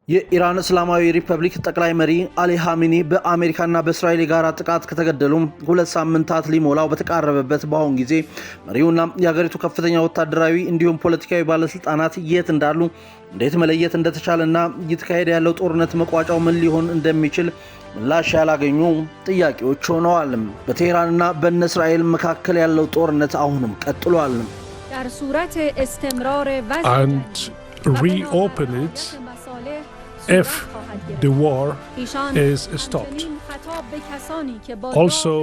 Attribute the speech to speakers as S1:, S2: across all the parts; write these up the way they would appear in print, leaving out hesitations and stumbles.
S1: የኢራን እስላማዊ ሪፐብሊክ ጠቅላይ መሪ አሊ ኻሜኒ በአሜሪካና በእስራኤል ጋር ጥቃት ከተገደሉ 2 ሳምንታት ሊሞላው በተቃረበበት በአሁን ጊዜ መሪውና የሀገሪቱ ከፍተኛ ወታደራዊ እንዲሁም ፖለቲካዊ ባለስልጣናት የት እንዳሉ እንዴት መለየት እንደተቻለና እየተካሄደ ያለው ጦርነት መቋጫው ምን ሊሆን እንደሚችል ምላሽ ያላገኙ ጥያቄዎች ሆነዋል። በቴህራንና በእስራኤል መካከል ያለው ጦርነት አሁንም ቀጥሏል።
S2: And reopen it if the war is stopped. Also,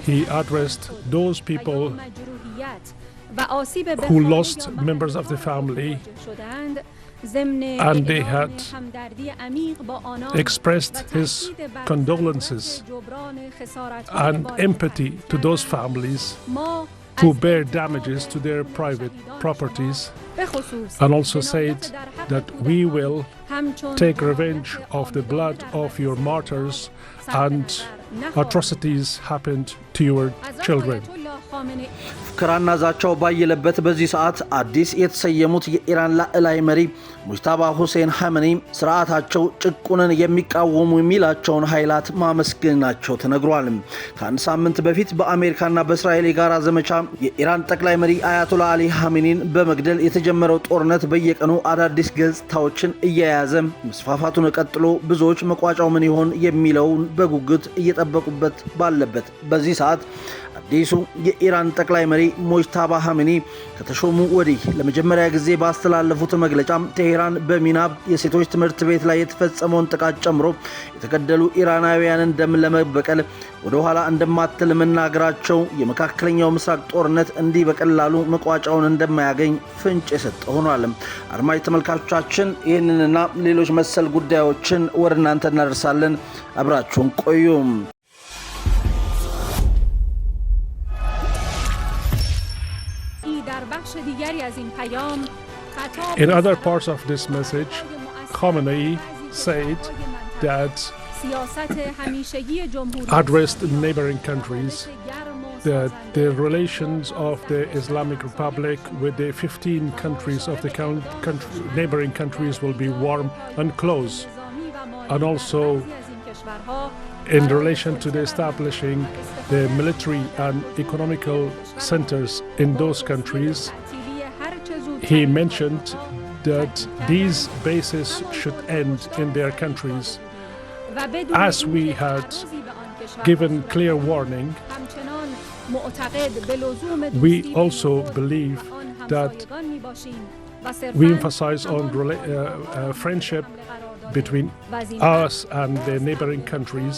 S2: he addressed those people who lost members of the family and they had expressed his condolences and empathy to those families who bear damages to their private properties, and also said that we will take revenge of the blood of your martyrs and atrocities happened to your children.
S1: ፍክራና ዛቻው ባየለበት በዚህ ሰዓት አዲስ የተሰየሙት የኢራን ላዕላይ መሪ ሙጅተባ ሁሴን ኻሜኒ ስርዓታቸው ጭቁንን የሚቃወሙ የሚላቸውን ኃይላት ማመስገናቸው ተነግሯል። ከአንድ ሳምንት በፊት በአሜሪካና በእስራኤል የጋራ ዘመቻ የኢራን ጠቅላይ መሪ አያቶላ አሊ ኻሜኒን በመግደል የተጀመረው ጦርነት በየቀኑ አዳዲስ ገጽታዎችን እየያዘ መስፋፋቱን ቀጥሎ ብዙዎች መቋጫው ምን ይሆን የሚለውን በጉጉት እየጠበቁበት ባለበት በዚህ ሰዓት አዲሱ የኢራን ጠቅላይ መሪ ሙጅተባ ኻሜኒ ከተሾሙ ወዲህ ለመጀመሪያ ጊዜ ባስተላለፉት መግለጫ ቴህራን በሚናብ የሴቶች ትምህርት ቤት ላይ የተፈጸመውን ጥቃት ጨምሮ የተገደሉ ኢራናውያንን ደም ለመበቀል ወደ ኋላ እንደማትል መናገራቸው የመካከለኛው ምስራቅ ጦርነት እንዲህ በቀላሉ መቋጫውን እንደማያገኝ ፍንጭ የሰጠ ሆኗል። አድማጭ ተመልካቾቻችን ይህንንና ሌሎች መሰል ጉዳዮችን ወደ እናንተ እናደርሳለን። አብራችሁን ቆዩ።
S2: In other parts of this message, Khamenei said that addressed neighboring countries that the relations of the Islamic Republic with the 15 countries of the neighboring countries will be warm and close, and also in relation to the establishing the military and economical centers in those countries. He mentioned that these bases should end in their countries. As we had given clear warning, we also believe that we emphasize on friendship between us and the neighboring countries,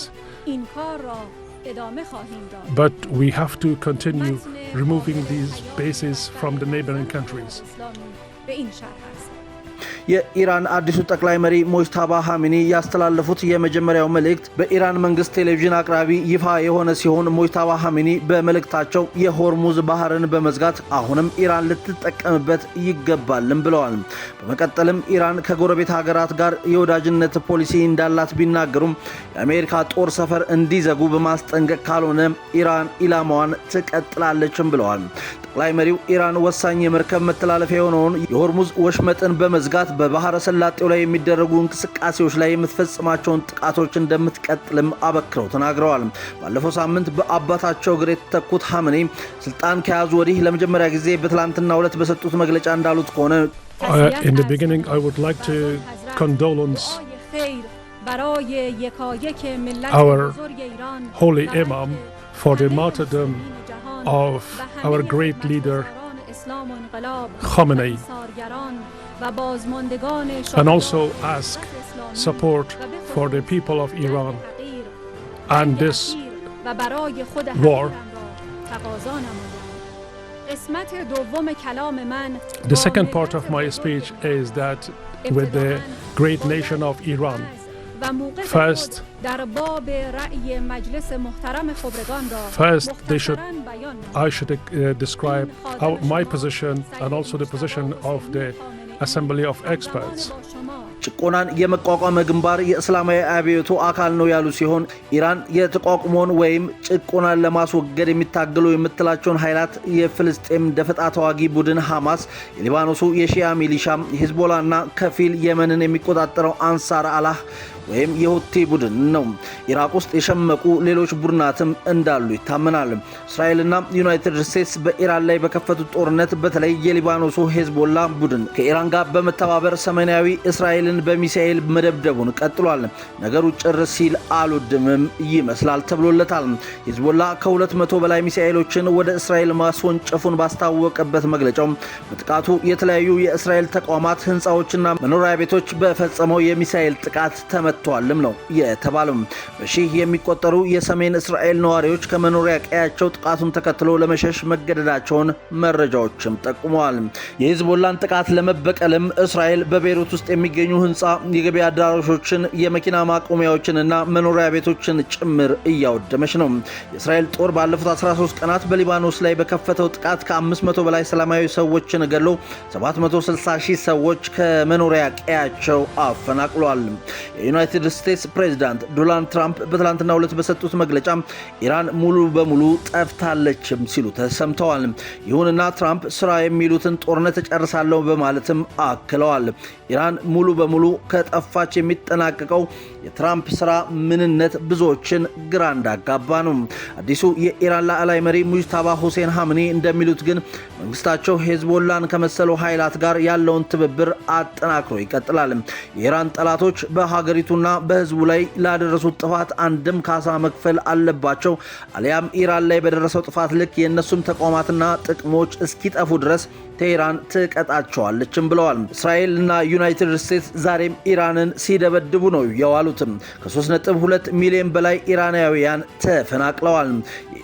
S2: but we have to continue removing these bases from the neighboring countries.
S1: የኢራን አዲሱ ጠቅላይ መሪ ሙጅተባ ኻሜኒ ያስተላለፉት የመጀመሪያው መልእክት በኢራን መንግስት ቴሌቪዥን አቅራቢ ይፋ የሆነ ሲሆን ሙጅተባ ኻሜኒ በመልእክታቸው የሆርሙዝ ባህርን በመዝጋት አሁንም ኢራን ልትጠቀምበት ይገባልም ብለዋል። በመቀጠልም ኢራን ከጎረቤት ሀገራት ጋር የወዳጅነት ፖሊሲ እንዳላት ቢናገሩም የአሜሪካ ጦር ሰፈር እንዲዘጉ በማስጠንቀቅ ካልሆነ ኢራን ኢላማዋን ትቀጥላለችም ብለዋል። ጠቅላይ መሪው ኢራን ወሳኝ የመርከብ መተላለፊያ የሆነውን የሆርሙዝ ወሽመጥን በመዝጋት በባህረ ሰላጤው ላይ የሚደረጉ እንቅስቃሴዎች ላይ የምትፈጽማቸውን ጥቃቶች እንደምትቀጥልም አበክረው ተናግረዋል። ባለፈው ሳምንት በአባታቸው እግር የተተኩት ኻሜኒ ስልጣን ከያዙ ወዲህ ለመጀመሪያ ጊዜ በትላንትናው ዕለት በሰጡት መግለጫ እንዳሉት ከሆነ
S2: In the beginning, I would like to condolence our holy Imam for the martyrdom of our great leader Khamenei, and also ask support for the people of Iran and this war. The second part of my speech is that with the great nation of Iran, first I should describe my position and also the position of the Assembly of Experts.
S1: ጭቆናን የመቋቋም ግንባር የእስላማዊ አብዮቱ አካል ነው ያሉ ሲሆን ኢራን የተቋቁሞን ወይም ጭቆናን ለማስወገድ የሚታገሉ የምትላቸውን ኃይላት የፍልስጤም ደፈጣ ተዋጊ ቡድን ሐማስ፣ የሊባኖሱ የሺያ ሚሊሻ ሂዝቦላና ከፊል የመንን የሚቆጣጠረው አንሳር አላህ ወይም የሁቲ ቡድን ነው። ኢራቅ ውስጥ የሸመቁ ሌሎች ቡድናትም እንዳሉ ይታመናል። እስራኤልና ዩናይትድ ስቴትስ በኢራን ላይ በከፈቱት ጦርነት በተለይ የሊባኖሱ ሂዝቦላ ቡድን ከኢራን ጋር በመተባበር ሰሜናዊ እስራኤልን በሚሳኤል መደብደቡን ቀጥሏል። ነገሩ ጭር ሲል አልወድምም ይመስላል ተብሎለታል። ሂዝቦላ ከ200 በላይ ሚሳኤሎችን ወደ እስራኤል ማስወንጨፉን ባስታወቀበት መግለጫው በጥቃቱ የተለያዩ የእስራኤል ተቋማት፣ ህንፃዎችና መኖሪያ ቤቶች በፈጸመው የሚሳኤል ጥቃት ተመቷልም ነው የተባለው። በሺህ የሚቆጠሩ የሰሜን እስራኤል ነዋሪዎች ከመኖሪያ ቀያቸው ጥቃቱን ተከትሎ ለመሸሽ መገደዳቸውን መረጃዎችም ጠቁመዋል። የሂዝቦላን ጥቃት ለመበቀልም እስራኤል በቤይሩት ውስጥ የሚገኙ ህንፃ፣ የገበያ አዳራሾችን፣ የመኪና ማቆሚያዎችንና መኖሪያ ቤቶችን ጭምር እያወደመች ነው። የእስራኤል ጦር ባለፉት 13 ቀናት በሊባኖስ ላይ በከፈተው ጥቃት ከ500 በላይ ሰላማዊ ሰዎችን ገሎ 760,000 ሰዎች ከመኖሪያ ቀያቸው አፈናቅሏል። የዩናይትድ ስቴትስ ፕሬዝዳንት ዶናልድ ትራምፕ በትላንትናው ዕለት በሰጡት መግለጫ ኢራን ሙሉ በሙሉ ጠፍታለችም ሲሉ ተሰምተዋል። ይሁንና ትራምፕ ስራ የሚሉትን ጦርነት እጨርሳለሁ በማለትም አክለዋል። ኢራን ሙሉ በሙሉ ከጠፋች የሚጠናቀቀው የትራምፕ ስራ ምንነት ብዙዎችን ግራ እንዳጋባ ነው። አዲሱ የኢራን ላዕላይ መሪ ሙጅታባ ሁሴን ሐምኒ እንደሚሉት ግን መንግስታቸው ሂዝቦላን ከመሰሉ ኃይላት ጋር ያለውን ትብብር አጠናክሮ ይቀጥላል። የኢራን ጠላቶች በሀገሪቱና በህዝቡ ላይ ላደረሱት ጥፋት አንድም ካሳ መክፈል አለባቸው፣ አሊያም ኢራን ላይ በደረሰው ጥፋት ልክ የእነሱም ተቋማትና ጥቅሞች እስኪጠፉ ድረስ ቴህራን ትቀጣቸዋለችም ብለዋል። እስራኤልና ዩናይትድ ስቴትስ ዛሬም ኢራንን ሲደበድቡ ነው የዋሉት። ከ3.2 ሚሊዮን በላይ ኢራናውያን ተፈናቅለዋል።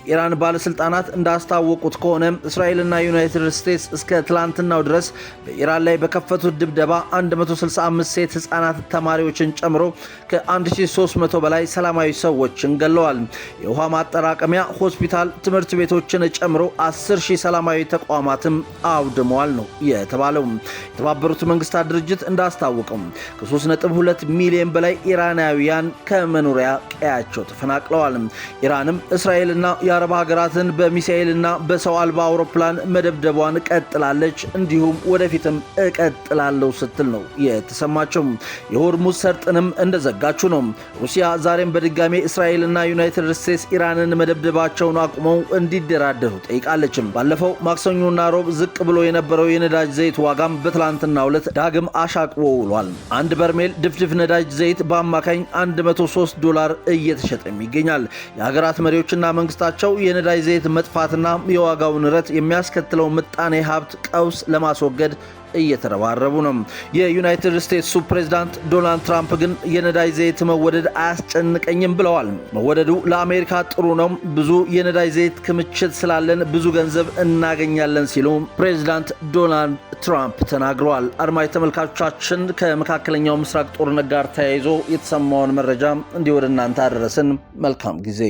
S1: የኢራን ባለስልጣናት እንዳስታወቁት ከሆነ እስራኤልና ዩናይትድ ስቴትስ እስከ ትላንትናው ድረስ በኢራን ላይ በከፈቱት ድብደባ 165 ሴት ህፃናት ተማሪዎችን ጨምሮ ከ1300 በላይ ሰላማዊ ሰዎችን ገለዋል። የውሃ ማጠራቀሚያ፣ ሆስፒታል፣ ትምህርት ቤቶችን ጨምሮ 10,000 ሰላማዊ ተቋማትም አውድመዋል ነው የተባለው። የተባበሩት መንግስታት ድርጅት እንዳስታወቀው ከ3.2 ሚሊዮን በላይ ኢራናውያን ከመኖሪያ ቀያቸው ተፈናቅለዋል። ኢራንም እስራኤልና የአረብ ሀገራትን በሚሳኤልና በሰው አልባ አውሮፕላን መደብደቧን ቀጥላለች፣ እንዲሁም ወደፊትም እቀጥላለሁ ስትል ነው የተሰማቸው። የሆርሙዝ ሰርጥንም እንደዘጋችሁ ነው። ሩሲያ ዛሬም በድጋሜ እስራኤልና ዩናይትድ ስቴትስ ኢራንን መደብደባቸውን አቁመው እንዲደራደሩ ጠይቃለች። ባለፈው ማክሰኞና ሮብ ዝቅ ብሎ የነበረው የነዳጅ ዘይት ዋጋም በትላንትናው ዕለት ዳግም አሻቅቦ ውሏል። አንድ በርሜል ድፍድፍ ነዳጅ ዘይት በአማካኝ $103 እየተሸጠ ይገኛል። የሀገራት መሪዎችና መንግስታቸው የነዳጅ ዘይት መጥፋትና የዋጋው ንረት የሚያስከትለው ምጣኔ ሀብት ቀውስ ለማስወገድ እየተረባረቡ ነው። የዩናይትድ ስቴትሱ ፕሬዝዳንት ዶናልድ ትራምፕ ግን የነዳጅ ዘይት መወደድ አያስጨንቀኝም ብለዋል። መወደዱ ለአሜሪካ ጥሩ ነው፣ ብዙ የነዳጅ ዘይት ክምችት ስላለን ብዙ ገንዘብ እናገኛለን ሲሉ ፕሬዝዳንት ዶናልድ ትራምፕ ተናግረዋል። አድማጭ ተመልካቾቻችን ከመካከለኛው ምስራቅ ጦርነት ጋር ተያይዞ የተሰማውን መረጃ እንዲህ ወደ እናንተ አደረስን። መልካም ጊዜ